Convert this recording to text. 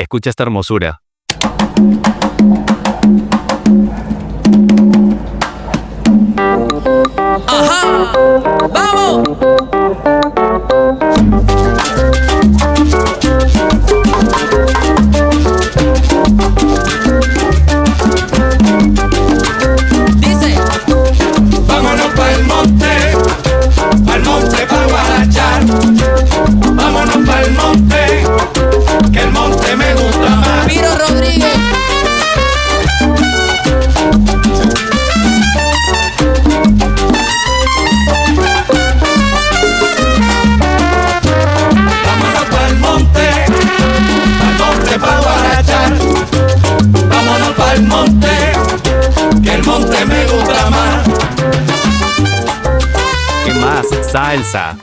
Escucha esta hermosura. ¡Ajá! ¡Vamos! Dice: Vámonos pa'l monte pa' guarachar. Vámonos pa'l monte, que el monte me gusta más. Piro Rodríguez. Vámonos pa'l monte pa' guarachar. Vámonos pa'l monte, que el monte me gusta más. ¿Qué más? Salsa.